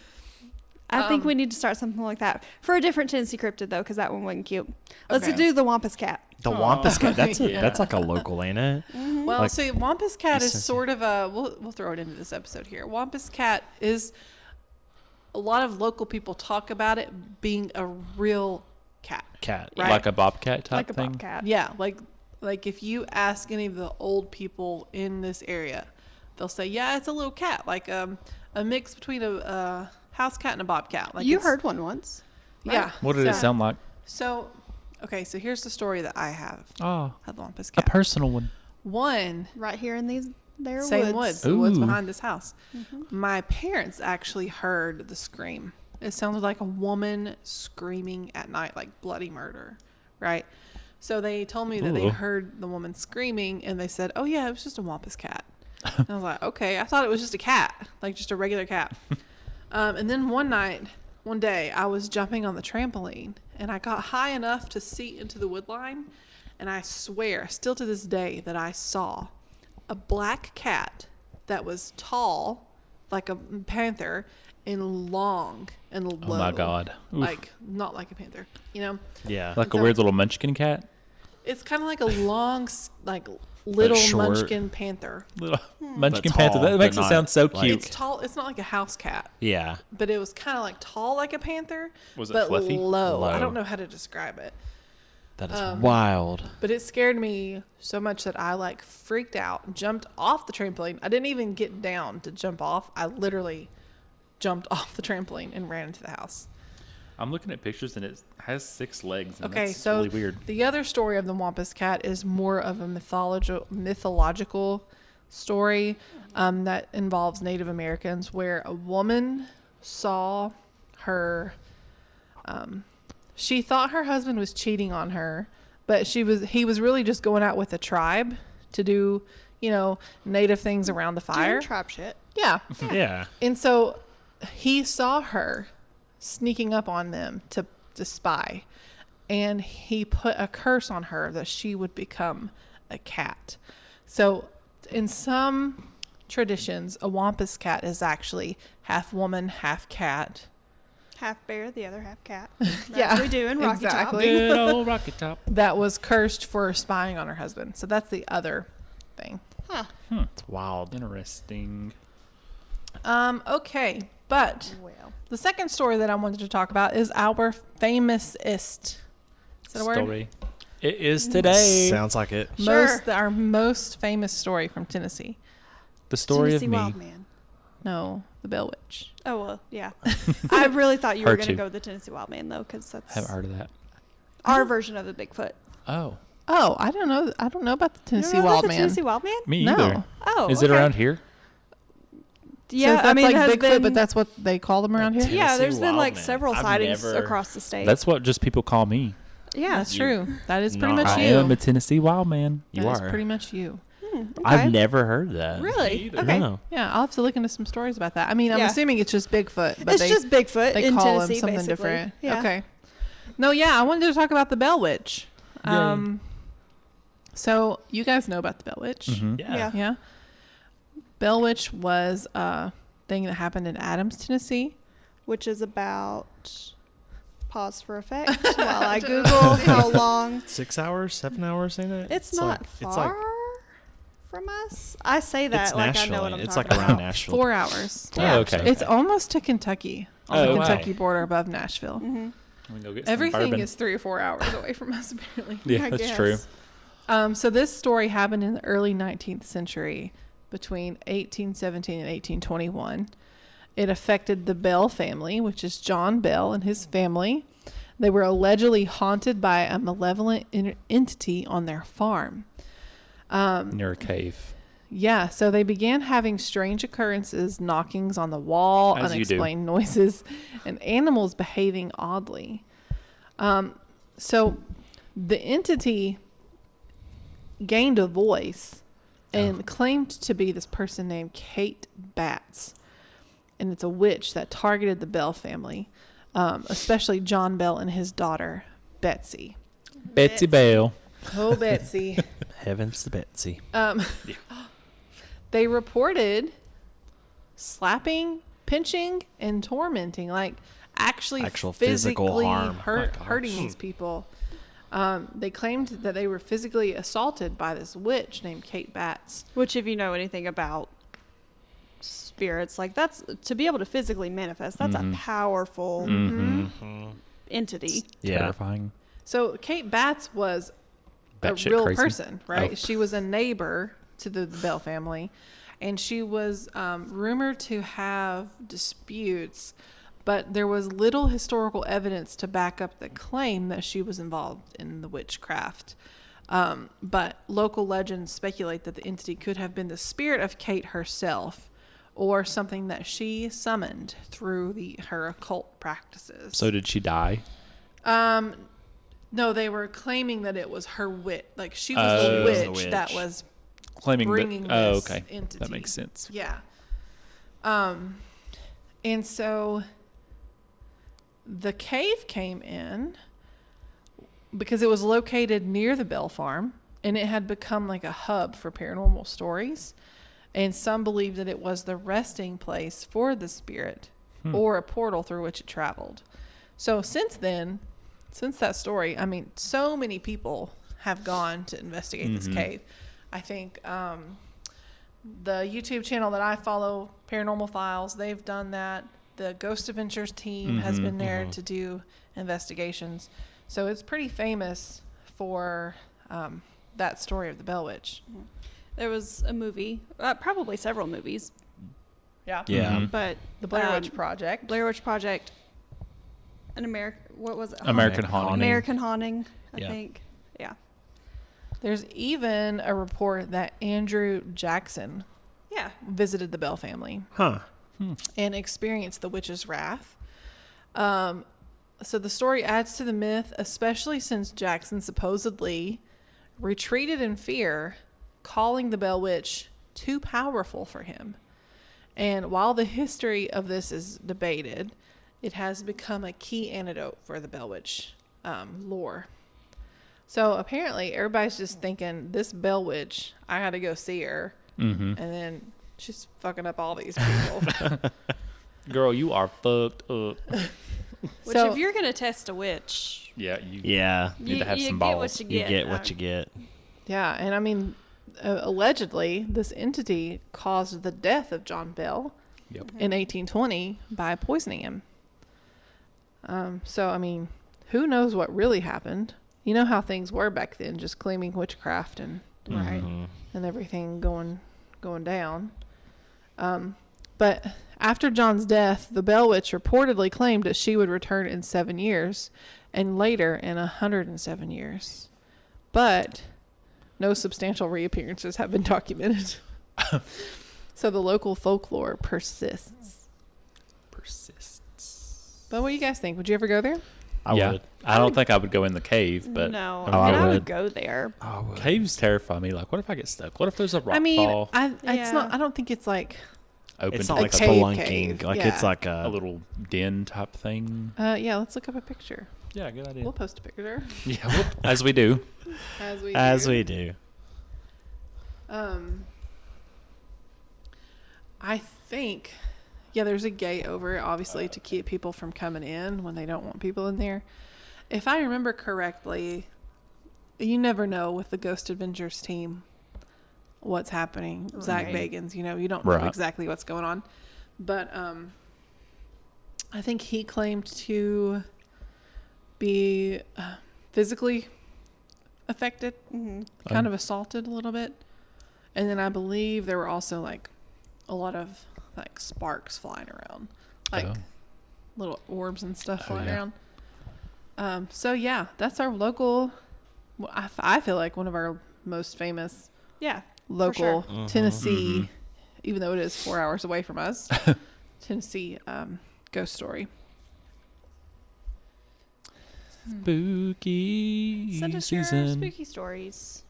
Speaker 2: I think we need to start something like that for a different Tennessee cryptid though, because that one wasn't cute. Let's
Speaker 1: Okay.
Speaker 2: do the Wampus Cat.
Speaker 4: The Wampus Cat. That's
Speaker 1: Yeah.
Speaker 4: that's like a local, ain't it?
Speaker 1: Well,
Speaker 4: Like-
Speaker 1: see, Wampus Cat is
Speaker 4: Yes,
Speaker 1: sort of a. We'll throw it into this episode here. Wampus Cat is. A lot of local people talk about it being a real cat.
Speaker 4: Cat.
Speaker 1: Right.
Speaker 3: Like a bobcat type
Speaker 2: Like a
Speaker 3: thing.
Speaker 2: bobcat.
Speaker 1: Yeah, like if you ask any of the old people in this area, they'll say, "Yeah, it's a little cat, like a mix between a house cat and a bobcat." Like
Speaker 2: You
Speaker 1: it's-
Speaker 2: heard one once.
Speaker 1: Yeah.
Speaker 3: What did it
Speaker 1: So-
Speaker 3: sound like?
Speaker 1: So, okay, so here's the story that I have
Speaker 3: Oh,
Speaker 1: of the Wampus
Speaker 3: a
Speaker 1: Cat.
Speaker 3: personal one.
Speaker 1: One,
Speaker 2: Right here in these there
Speaker 1: same woods, the woods
Speaker 3: Ooh.
Speaker 1: behind this house. My parents actually heard the scream. It sounded like a woman screaming at night, like bloody murder, right? So they told me that they
Speaker 3: Ooh.
Speaker 1: heard the woman screaming, and they said, "Oh yeah, it was just a Wampus Cat." And I was like, "Okay, I thought it was just a cat, like just a regular cat." And then one night, one day I was jumping on the trampoline and I got high enough to see into the wood line, and I swear, still to this day, that I saw a black cat that was tall, like a panther, and long and low.
Speaker 3: Oh my God. Oof.
Speaker 1: Like, not like a panther, you know?
Speaker 4: Yeah.
Speaker 3: Like a
Speaker 1: So-
Speaker 3: weird little munchkin cat.
Speaker 1: It's kind of like a long, like, little
Speaker 4: short.
Speaker 1: munchkin panther.
Speaker 3: Little munchkin
Speaker 4: But
Speaker 3: panther.
Speaker 4: tall,
Speaker 3: That makes
Speaker 4: but
Speaker 3: it sound so
Speaker 4: not, like-
Speaker 3: cute.
Speaker 1: It's tall. It's not like a house cat,
Speaker 4: Yeah.
Speaker 1: but it was kind of like tall like a panther.
Speaker 3: Was it
Speaker 1: but
Speaker 3: fluffy?
Speaker 1: low. I
Speaker 4: Low.
Speaker 1: don't know how to describe it.
Speaker 4: That is wild.
Speaker 1: But it scared me so much that I like freaked out, jumped off the trampoline. I didn't even get down to jump off. I literally jumped off the trampoline and ran into the house.
Speaker 3: I'm looking at pictures and it has 6 legs. And
Speaker 1: Okay,
Speaker 3: that's
Speaker 1: so
Speaker 3: really weird.
Speaker 1: the other story of the Wampus Cat is more of a mythological story that involves Native Americans, where a woman saw her. She thought her husband was cheating on her, but he was really just going out with a tribe to do, Native things around the fire.
Speaker 2: Doing trap shit.
Speaker 1: Yeah.
Speaker 4: Yeah.
Speaker 1: And so he saw her sneaking up on them to spy, and he put a curse on her that she would become a cat. So in some traditions, a Wampus cat is actually half woman, half cat.
Speaker 2: Half bear, the other half cat.
Speaker 1: Yeah,
Speaker 2: we do in Rocky
Speaker 1: exactly.
Speaker 3: Good old Rocky Top.
Speaker 1: That was cursed for spying on her husband. So that's the other thing.
Speaker 2: Huh.
Speaker 4: It's wild.
Speaker 3: Interesting.
Speaker 1: Okay, but
Speaker 2: Well.
Speaker 1: the second story that I wanted to talk about is our famousest. Is that a word?
Speaker 3: Story. It is today.
Speaker 4: Sounds like it.
Speaker 2: Sure.
Speaker 1: Our most famous story from Tennessee.
Speaker 3: The story
Speaker 2: Tennessee
Speaker 3: of me.
Speaker 2: Wild Man.
Speaker 1: No, the Bell Witch.
Speaker 2: Oh, well, yeah. I really thought you were
Speaker 3: Her
Speaker 2: going to
Speaker 3: too.
Speaker 2: go with the Tennessee Wild Man, though, because that's
Speaker 3: Haven't heard of that.
Speaker 2: our version of the Bigfoot.
Speaker 3: Oh,
Speaker 1: Oh, I don't know. I don't know about the
Speaker 2: You don't
Speaker 1: Tennessee
Speaker 2: know about
Speaker 1: Wild
Speaker 2: the
Speaker 1: Man.
Speaker 2: Tennessee Wild Man?
Speaker 3: me
Speaker 1: No.
Speaker 3: either.
Speaker 2: Oh,
Speaker 3: Is it
Speaker 2: okay.
Speaker 3: around here?
Speaker 2: Yeah,
Speaker 1: so that's
Speaker 2: I mean,
Speaker 1: like
Speaker 2: it has
Speaker 1: Bigfoot,
Speaker 2: been,
Speaker 1: but that's what they call them around here.
Speaker 4: Tennessee
Speaker 2: yeah. There's been
Speaker 4: Wild
Speaker 2: like
Speaker 4: Man.
Speaker 2: several
Speaker 4: I've
Speaker 2: sightings
Speaker 4: never-
Speaker 2: across the state.
Speaker 3: That's what just people call me.
Speaker 2: yeah.
Speaker 1: That's true. That is pretty
Speaker 4: No,
Speaker 1: much
Speaker 3: I
Speaker 1: you.
Speaker 3: am a Tennessee wild man.
Speaker 4: You
Speaker 1: That is
Speaker 4: are.
Speaker 1: pretty much you.
Speaker 2: Okay.
Speaker 4: I've never heard that.
Speaker 2: Really?
Speaker 3: either.
Speaker 2: Okay.
Speaker 4: No.
Speaker 1: Yeah, I'll have to look into some stories about that. I mean, I'm
Speaker 2: Yeah.
Speaker 1: assuming it's just Bigfoot, but
Speaker 2: It's just Bigfoot
Speaker 1: they
Speaker 2: in
Speaker 1: call
Speaker 2: Tennessee,
Speaker 1: him something
Speaker 2: basically.
Speaker 1: different.
Speaker 2: Yeah.
Speaker 1: Okay. No, yeah, I wanted to talk about the Bell Witch.
Speaker 3: Yay.
Speaker 1: So you guys know about the Bell Witch.
Speaker 3: Mhm.
Speaker 2: Yeah.
Speaker 1: Yeah. Bell Witch was a thing that happened in Adams, Tennessee.
Speaker 2: Which is about. Pause for effect while I Google how long.
Speaker 4: 6 hours, 7 hours, ain't it?
Speaker 2: It's not
Speaker 4: like,
Speaker 2: far
Speaker 4: It's like
Speaker 2: from us. I say that
Speaker 4: it's
Speaker 2: like I
Speaker 4: Nashville.
Speaker 2: know what I'm
Speaker 4: It's
Speaker 2: talking
Speaker 4: like around
Speaker 2: about.
Speaker 4: Nashville.
Speaker 1: 4 hours.
Speaker 3: Oh, okay.
Speaker 1: It's almost to Kentucky, on
Speaker 3: Oh,
Speaker 1: the
Speaker 3: wow.
Speaker 1: Kentucky border above Nashville.
Speaker 2: Mm-hmm.
Speaker 3: I'm gonna go get some
Speaker 1: Everything
Speaker 3: bourbon.
Speaker 1: is 3 or 4 hours away from us, apparently.
Speaker 3: Yeah,
Speaker 2: I
Speaker 3: that's
Speaker 2: guess.
Speaker 3: true.
Speaker 1: So this story happened in the early 19th century, between 1817 and 1821. It affected the Bell family, which is John Bell and his family. They were allegedly haunted by a malevolent entity on their farm.
Speaker 3: Near a cave.
Speaker 1: Yeah, so they began having strange occurrences, knockings on the wall,
Speaker 3: As you do.
Speaker 1: unexplained noises, and animals behaving oddly. So the entity gained a voice and claimed to be this person named Kate Batts. And it's a witch that targeted the Bell family, especially John Bell and his daughter, Betsy.
Speaker 3: Betsy Bell.
Speaker 1: Oh, Betsy.
Speaker 4: Heavens to Betsy.
Speaker 1: They reported slapping, pinching, and tormenting, like
Speaker 4: Actual
Speaker 1: physically
Speaker 4: physical harm. Oh my gosh.
Speaker 1: hurting these people. They claimed that they were physically assaulted by this witch named Kate Batts.
Speaker 2: Which, if you know anything about spirits, like that's to be able to physically manifest. That's a powerful entity.
Speaker 4: Yeah.
Speaker 3: Terrifying.
Speaker 1: So Kate Batts was a
Speaker 3: Batshit
Speaker 1: real
Speaker 3: crazy.
Speaker 1: person, right?
Speaker 3: Oh.
Speaker 1: She was a neighbor to the Bell family, and she was rumored to have disputes, but there was little historical evidence to back up the claim that she was involved in the witchcraft. But local legends speculate that the entity could have been the spirit of Kate herself, or something that she summoned through her occult practices.
Speaker 3: So did she die?
Speaker 1: No, they were claiming that it was her wit. Like she was
Speaker 3: Oh.
Speaker 1: the
Speaker 3: She was
Speaker 1: witch,
Speaker 4: the witch.
Speaker 1: that was
Speaker 3: Claiming
Speaker 1: bringing
Speaker 3: that. Oh,
Speaker 1: this
Speaker 3: okay.
Speaker 1: entity.
Speaker 3: That makes sense.
Speaker 1: Yeah. And so the cave came in because it was located near the Bell Farm, and it had become like a hub for paranormal stories. And some believe that it was the resting place for the spirit or a portal through which it traveled. So since then, since that story, I mean, so many people have gone to investigate this cave. I think the YouTube channel that I follow, Paranormal Files, they've done that. The Ghost Adventures team has been there to do investigations. So it's pretty famous for that story of the Bell Witch.
Speaker 2: There was a movie, probably several movies,
Speaker 1: Yeah.
Speaker 4: Yeah.
Speaker 2: but
Speaker 1: The Blair Witch Project.
Speaker 2: Blair Witch Project, what was it?
Speaker 3: American Haunting.
Speaker 2: American Haunting, I
Speaker 4: Yeah.
Speaker 2: think. Yeah.
Speaker 1: There's even a report that Andrew Jackson
Speaker 2: Yeah.
Speaker 1: visited the Bell family
Speaker 4: Huh.
Speaker 1: and experienced the witch's wrath. So the story adds to the myth, especially since Jackson supposedly retreated in fear, calling the Bell Witch too powerful for him. And while the history of this is debated, it has become a key antidote for the Bell Witch lore. So apparently everybody's just thinking, this Bell Witch, I got to go see her. And then she's fucking up all these people.
Speaker 3: Girl, you are fucked up.
Speaker 2: Which,
Speaker 1: So-
Speaker 2: if you're going to test a witch,
Speaker 3: Yeah, you
Speaker 4: Yeah.
Speaker 3: need to have
Speaker 2: you
Speaker 3: some
Speaker 2: get
Speaker 3: balls.
Speaker 2: what you
Speaker 4: You
Speaker 2: get.
Speaker 4: get what you get.
Speaker 1: Yeah, and I mean, allegedly, this entity caused the death of John Bell
Speaker 3: Yep.
Speaker 1: in 1820 by poisoning him. So, I mean, who knows what really happened? You know how things were back then, just claiming witchcraft and and everything going down. But after John's death, the Bell Witch reportedly claimed that she would return in 7 years, and later in 107 years. But no substantial reappearances have been documented. So the local folklore persists. But what do you guys think? Would you ever go there?
Speaker 4: I would.
Speaker 3: I don't think I would go in the cave, but
Speaker 2: No,
Speaker 4: Oh, I
Speaker 2: and I would
Speaker 4: would.
Speaker 2: go there.
Speaker 4: I would.
Speaker 3: caves terrify me. Like, what if I get stuck? What if there's a rock
Speaker 1: I mean,
Speaker 3: fall
Speaker 1: it's not.
Speaker 2: Yeah.
Speaker 1: I don't think it's like.
Speaker 3: open
Speaker 4: It's
Speaker 3: to
Speaker 4: not like
Speaker 1: cave
Speaker 4: spelunking.
Speaker 1: cave,
Speaker 4: Like
Speaker 1: yeah.
Speaker 4: it's like
Speaker 3: a
Speaker 4: a.
Speaker 3: little den type thing?
Speaker 1: Yeah, let's look up a picture.
Speaker 3: Yeah, good idea.
Speaker 1: We'll post a picture
Speaker 3: Yeah, as we do.
Speaker 1: as we
Speaker 4: do.
Speaker 1: I think, yeah, there's a gate over it, obviously, to keep people from coming in when they don't want people in there. If I remember correctly, you never know with the Ghost Adventures team what's happening. Zach
Speaker 2: Right.
Speaker 1: Bagans, you don't know
Speaker 3: Right.
Speaker 1: exactly what's going on. But I think he claimed to be physically affected, kind of assaulted a little bit. And then I believe there were also like a lot of like sparks flying around, like
Speaker 3: Oh.
Speaker 1: little orbs and stuff flying
Speaker 3: yeah.
Speaker 1: around. So yeah, that's our local. I feel like one of our most famous
Speaker 2: Yeah.
Speaker 1: local
Speaker 2: sure.
Speaker 1: Tennessee, even though it is 4 hours away from us, Tennessee ghost story.
Speaker 3: Spooky
Speaker 2: Send us your
Speaker 3: season.
Speaker 2: spooky stories.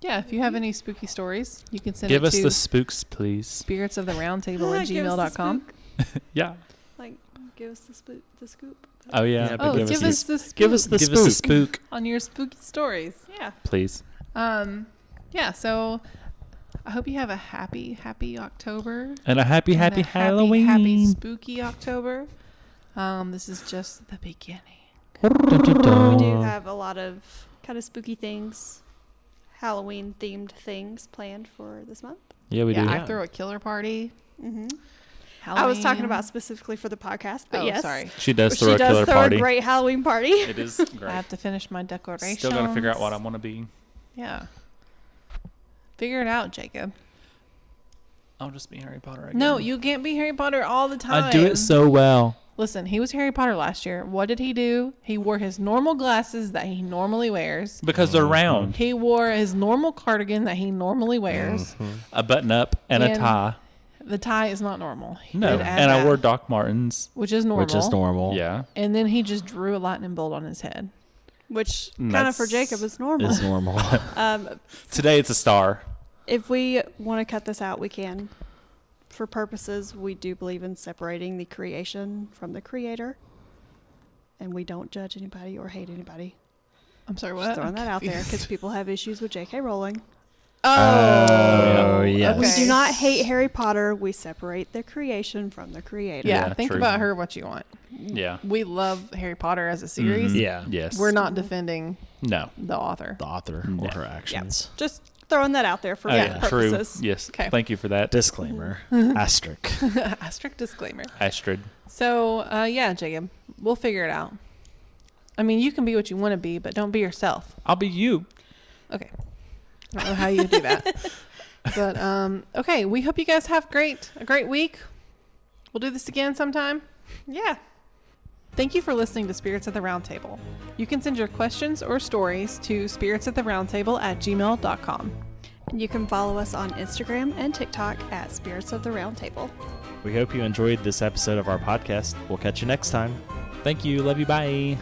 Speaker 1: Yeah, if you have any spooky stories, you can send
Speaker 3: Give
Speaker 1: it
Speaker 3: us
Speaker 1: to
Speaker 3: the spooks, please.
Speaker 1: spiritsoftheroundtable at
Speaker 2: Give us the
Speaker 1: gmail.com.
Speaker 2: spook.
Speaker 3: Yeah.
Speaker 2: Like, give us the scoop.
Speaker 3: Oh yeah.
Speaker 4: Yeah,
Speaker 1: Oh,
Speaker 4: Give
Speaker 1: give
Speaker 4: us
Speaker 1: us the spook
Speaker 4: Give us the
Speaker 3: Give
Speaker 4: spook.
Speaker 3: us a spook,
Speaker 1: on your spooky stories.
Speaker 2: Yeah.
Speaker 3: please.
Speaker 1: Yeah, so I hope you have a happy October.
Speaker 3: And a happy
Speaker 1: and a
Speaker 3: Halloween.
Speaker 1: happy spooky October. This is just the beginning.
Speaker 2: We do have a lot of kind of spooky things, Halloween themed things planned for this month.
Speaker 3: Yeah, we
Speaker 1: Yeah,
Speaker 3: do.
Speaker 1: I throw a killer party.
Speaker 2: Mm-hmm.
Speaker 1: Halloween.
Speaker 2: I was talking about specifically for the podcast, but
Speaker 1: Oh,
Speaker 2: yes.
Speaker 1: sorry.
Speaker 3: She does
Speaker 2: She
Speaker 3: throw a
Speaker 2: does
Speaker 3: killer
Speaker 2: throw
Speaker 3: party.
Speaker 2: a great Halloween party.
Speaker 3: It is
Speaker 1: I
Speaker 3: great.
Speaker 1: have to finish my decorations.
Speaker 3: Still got to figure out what I want to be.
Speaker 1: Yeah. Figure it out, Jacob.
Speaker 3: I'll just be Harry Potter again.
Speaker 1: No, you can't be Harry Potter all the time.
Speaker 3: I do it so well.
Speaker 1: Listen, he was Harry Potter last year. What did he do? He wore his normal glasses that he normally wears.
Speaker 3: Because they're round.
Speaker 1: He wore his normal cardigan that he normally wears.
Speaker 3: A button up and a
Speaker 1: And
Speaker 3: tie.
Speaker 1: The tie is not normal. He
Speaker 3: No.
Speaker 1: did add
Speaker 3: And I
Speaker 1: that,
Speaker 3: wore Doc Martens.
Speaker 1: which is normal.
Speaker 4: Which is normal.
Speaker 3: Yeah.
Speaker 1: And then he just drew a lightning bolt on his head.
Speaker 2: Which
Speaker 3: And
Speaker 2: kind of for
Speaker 3: that's-
Speaker 2: Jacob is normal.
Speaker 4: It's normal.
Speaker 3: Today it's a star.
Speaker 2: If we want to cut this out, we can. For purposes, we do believe in separating the creation from the creator. and we don't judge anybody or hate anybody.
Speaker 1: I'm sorry, what?
Speaker 2: Just throwing
Speaker 1: I'm
Speaker 2: that out there
Speaker 1: confused.
Speaker 2: because people have issues with J.K. Rowling.
Speaker 4: Oh, yes.
Speaker 2: We
Speaker 1: okay.
Speaker 2: do not hate Harry Potter. We separate the creation from the creator.
Speaker 1: Yeah,
Speaker 3: Yeah,
Speaker 1: think
Speaker 3: true.
Speaker 1: about her what you want.
Speaker 3: Yeah.
Speaker 1: We love Harry Potter as a series.
Speaker 4: Yeah.
Speaker 3: Yes.
Speaker 1: We're not defending
Speaker 3: No.
Speaker 1: the author.
Speaker 4: The author
Speaker 3: No.
Speaker 4: or her actions.
Speaker 2: Just throwing that out there for
Speaker 3: True.
Speaker 2: purposes.
Speaker 3: Yes.
Speaker 1: Okay.
Speaker 3: Thank you for that.
Speaker 4: Disclaimer. Asterisk.
Speaker 1: Asterisk disclaimer.
Speaker 3: Astrid.
Speaker 1: So, yeah, Jacob, we'll figure it out. I mean, you can be what you want to be, but don't be yourself.
Speaker 3: I'll be you.
Speaker 1: Okay. I don't know how you do that. But, okay, we hope you guys have a great week. We'll do this again sometime.
Speaker 2: Yeah.
Speaker 1: Thank you for listening to Spirits at the Roundtable. You can send your questions or stories to spiritsattheroundtable@gmail.com.
Speaker 2: And you can follow us on Instagram and TikTok at Spirits of the Roundtable.
Speaker 4: We hope you enjoyed this episode of our podcast. We'll catch you next time.
Speaker 3: Thank you. Love you. Bye.